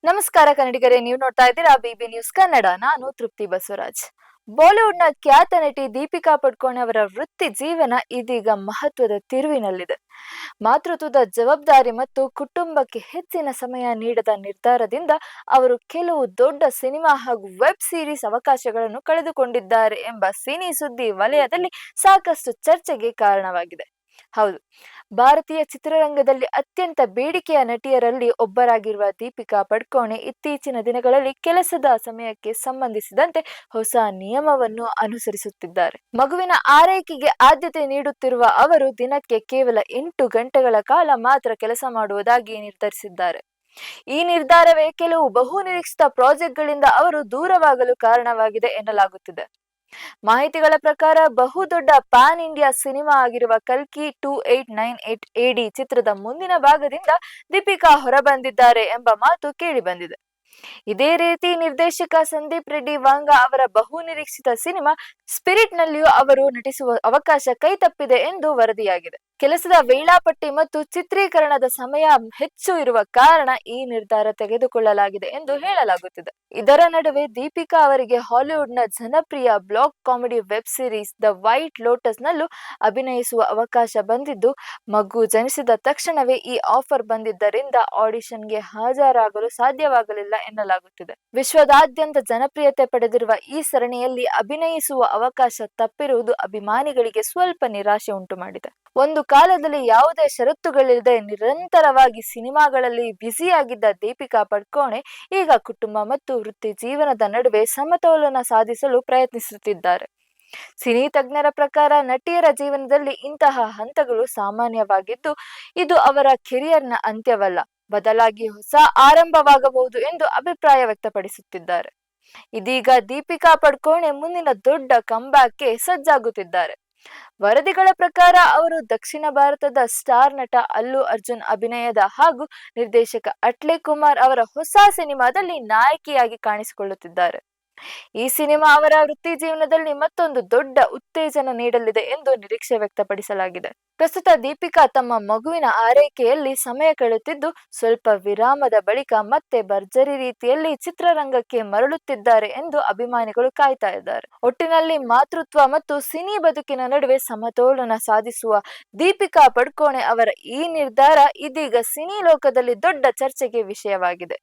ನಮಸ್ಕಾರ ಕನ್ನಡಿಗರೇ, ನೀವು ನೋಡ್ತಾ ಇದ್ದೀರಾ ಬಿಬಿ ನ್ಯೂಸ್ ಕನ್ನಡ. ನಾನು ತೃಪ್ತಿ ಬಸವರಾಜ್. ಬಾಲಿವುಡ್ನ ಖ್ಯಾತ ನಟಿ ದೀಪಿಕಾ ಪಡುಕೋಣೆ ಅವರ ವೃತ್ತಿ ಜೀವನ ಇದೀಗ ಮಹತ್ವದ ತಿರುವಿನಲ್ಲಿದೆ. ಮಾತೃತ್ವದ ಜವಾಬ್ದಾರಿ ಮತ್ತು ಕುಟುಂಬಕ್ಕೆ ಹೆಚ್ಚಿನ ಸಮಯ ನೀಡದ ನಿರ್ಧಾರದಿಂದ ಅವರು ಕೆಲವು ದೊಡ್ಡ ಸಿನಿಮಾ ಹಾಗೂ ವೆಬ್ ಸೀರೀಸ್ ಅವಕಾಶಗಳನ್ನು ಕಳೆದುಕೊಂಡಿದ್ದಾರೆ ಎಂಬ ಸಿನಿ ಸುದ್ದಿ ವಲಯದಲ್ಲಿ ಸಾಕಷ್ಟು ಚರ್ಚೆಗೆ ಕಾರಣವಾಗಿದೆ. ಹೌದು, ಭಾರತೀಯ ಚಿತ್ರರಂಗದಲ್ಲಿ ಅತ್ಯಂತ ಬೇಡಿಕೆಯ ನಟಿಯರಲ್ಲಿ ಒಬ್ಬರಾಗಿರುವ ದೀಪಿಕಾ ಪಡುಕೋಣೆ ಇತ್ತೀಚಿನ ದಿನಗಳಲ್ಲಿ ಕೆಲಸದ ಸಮಯಕ್ಕೆ ಸಂಬಂಧಿಸಿದಂತೆ ಹೊಸ ನಿಯಮವನ್ನು ಅನುಸರಿಸುತ್ತಿದ್ದಾರೆ. ಮಗುವಿನ ಆರೈಕೆಗೆ ಆದ್ಯತೆ ನೀಡುತ್ತಿರುವ ಅವರು ದಿನಕ್ಕೆ ಕೇವಲ 8 ಗಂಟೆಗಳ ಕಾಲ ಮಾತ್ರ ಕೆಲಸ ಮಾಡುವುದಾಗಿ ನಿರ್ಧರಿಸಿದ್ದಾರೆ. ಈ ನಿರ್ಧಾರವೇ ಕೆಲವು ಬಹುನಿರೀಕ್ಷಿತ ಪ್ರಾಜೆಕ್ಟ್ಗಳಿಂದ ಅವರು ದೂರವಾಗಲು ಕಾರಣವಾಗಿದೆ ಎನ್ನಲಾಗುತ್ತಿದೆ. ಮಾಹಿತಿಗಳ ಪ್ರಕಾರ ಬಹುದೊಡ್ಡ ಪ್ಯಾನ್ ಇಂಡಿಯಾ ಸಿನಿಮಾ ಆಗಿರುವ ಕಲ್ಕಿ 2898 AD ಚಿತ್ರದ ಮುಂದಿನ ಭಾಗದಿಂದ ದೀಪಿಕಾ ಹೊರಬಂದಿದ್ದಾರೆ ಎಂಬ ಮಾತು ಕೇಳಿಬಂದಿದೆ. ಇದೇ ರೀತಿ ನಿರ್ದೇಶಕ ಸಂದೀಪ್ ರೆಡ್ಡಿ ವಾಂಗ ಅವರ ಬಹುನಿರೀಕ್ಷಿತ ಸಿನಿಮಾ ಸ್ಪಿರಿಟ್ ನಲ್ಲಿಯೂ ಅವರು ನಟಿಸುವ ಅವಕಾಶ ಕೈತಪ್ಪಿದೆ ಎಂದು ವರದಿಯಾಗಿದೆ. ಕೆಲಸದ ವೇಳಾಪಟ್ಟಿ ಮತ್ತು ಚಿತ್ರೀಕರಣದ ಸಮಯ ಹೆಚ್ಚು ಇರುವ ಕಾರಣ ಈ ನಿರ್ಧಾರ ತೆಗೆದುಕೊಳ್ಳಲಾಗಿದೆ ಎಂದು ಹೇಳಲಾಗುತ್ತಿದೆ. ಇದರ ನಡುವೆ ದೀಪಿಕಾ ಅವರಿಗೆ ಹಾಲಿವುಡ್ನ ಜನಪ್ರಿಯ black comedy web series the White Lotus ನಲ್ಲೂ ಅಭಿನಯಿಸುವ ಅವಕಾಶ ಬಂದಿದ್ದು, ಮಗು ಜನಿಸಿದ ತಕ್ಷಣವೇ ಈ ಆಫರ್ ಬಂದಿದ್ದರಿಂದ ಆಡಿಷನ್ಗೆ ಹಾಜರಾಗಲು ಸಾಧ್ಯವಾಗಲಿಲ್ಲ ಎನ್ನಲಾಗುತ್ತಿದೆ. ವಿಶ್ವದಾದ್ಯಂತ ಜನಪ್ರಿಯತೆ ಪಡೆದಿರುವ ಈ ಸರಣಿಯಲ್ಲಿ ಅಭಿನಯಿಸುವ ಅವಕಾಶ ತಪ್ಪಿರುವುದು ಅಭಿಮಾನಿಗಳಿಗೆ ಸ್ವಲ್ಪ ನಿರಾಶೆ ಉಂಟು ಮಾಡಿದೆ. ಒಂದು ಕಾಲದಲ್ಲಿ ಯಾವುದೇ ಷರತ್ತುಗಳಿಲ್ಲದೆ ನಿರಂತರವಾಗಿ ಸಿನಿಮಾಗಳಲ್ಲಿ ಬ್ಯುಸಿಯಾಗಿದ್ದ ದೀಪಿಕಾ ಪಡುಕೋಣೆ ಈಗ ಕುಟುಂಬ ಮತ್ತು ವೃತ್ತಿ ಜೀವನದ ನಡುವೆ ಸಮತೋಲನ ಸಾಧಿಸಲು ಪ್ರಯತ್ನಿಸುತ್ತಿದ್ದಾರೆ. ಸಿನಿ ತಜ್ಞರ ಪ್ರಕಾರ ನಟಿಯರ ಜೀವನದಲ್ಲಿ ಇಂತಹ ಹಂತಗಳು ಸಾಮಾನ್ಯವಾಗಿದ್ದು, ಇದು ಅವರ ಕೆರಿಯರ್ನ ಅಂತ್ಯವಲ್ಲ, ಬದಲಾಗಿ ಹೊಸ ಆರಂಭವಾಗಬಹುದು ಎಂದು ಅಭಿಪ್ರಾಯ ವ್ಯಕ್ತಪಡಿಸುತ್ತಿದ್ದಾರೆ. ಇದೀಗ ದೀಪಿಕಾ ಪಡುಕೋಣೆ ಮುಂದಿನ ದೊಡ್ಡ ಕಂಬ್ಯಾಕ್ಗೆ ಸಜ್ಜಾಗುತ್ತಿದ್ದಾರೆ. ವರದಿಗಳ ಪ್ರಕಾರ ಅವರು ದಕ್ಷಿಣ ಭಾರತದ ಸ್ಟಾರ್ ನಟ ಅಲ್ಲು ಅರ್ಜುನ್ ಅಭಿನಯದ ಹಾಗೂ ನಿರ್ದೇಶಕ ಅಟ್ಲೆ ಕುಮಾರ್ ಅವರ ಹೊಸ ಸಿನಿಮಾದಲ್ಲಿ ನಾಯಕಿಯಾಗಿ ಕಾಣಿಸಿಕೊಳ್ಳುತ್ತಿದ್ದಾರೆ. ಈ ಸಿನಿಮಾ ಅವರ ವೃತ್ತಿ ಜೀವನದಲ್ಲಿ ಮತ್ತೊಂದು ದೊಡ್ಡ ಉತ್ತೇಜನ ನೀಡಲಿದೆ ಎಂದು ನಿರೀಕ್ಷೆ ವ್ಯಕ್ತಪಡಿಸಲಾಗಿದೆ. ಪ್ರಸ್ತುತ ದೀಪಿಕಾ ತಮ್ಮ ಮಗುವಿನ ಆರೈಕೆಯಲ್ಲಿ ಸಮಯ ಕಳೆಯುತ್ತಿದ್ದು, ಸ್ವಲ್ಪ ವಿರಾಮದ ಬಳಿಕ ಮತ್ತೆ ಭರ್ಜರಿ ರೀತಿಯಲ್ಲಿ ಚಿತ್ರರಂಗಕ್ಕೆ ಮರಳುತ್ತಿದ್ದಾರೆ ಎಂದು ಅಭಿಮಾನಿಗಳು ಕಾಯ್ತಾ ಇದ್ದಾರೆ. ಒಟ್ಟಿನಲ್ಲಿ ಮಾತೃತ್ವ ಮತ್ತು ಸಿನಿ ಬದುಕಿನ ನಡುವೆ ಸಮತೋಲನ ಸಾಧಿಸುವ ದೀಪಿಕಾ ಪಡುಕೋಣೆ ಅವರ ಈ ನಿರ್ಧಾರ ಇದೀಗ ಸಿನಿ ಲೋಕದಲ್ಲಿ ದೊಡ್ಡ ಚರ್ಚೆಗೆ ವಿಷಯವಾಗಿದೆ.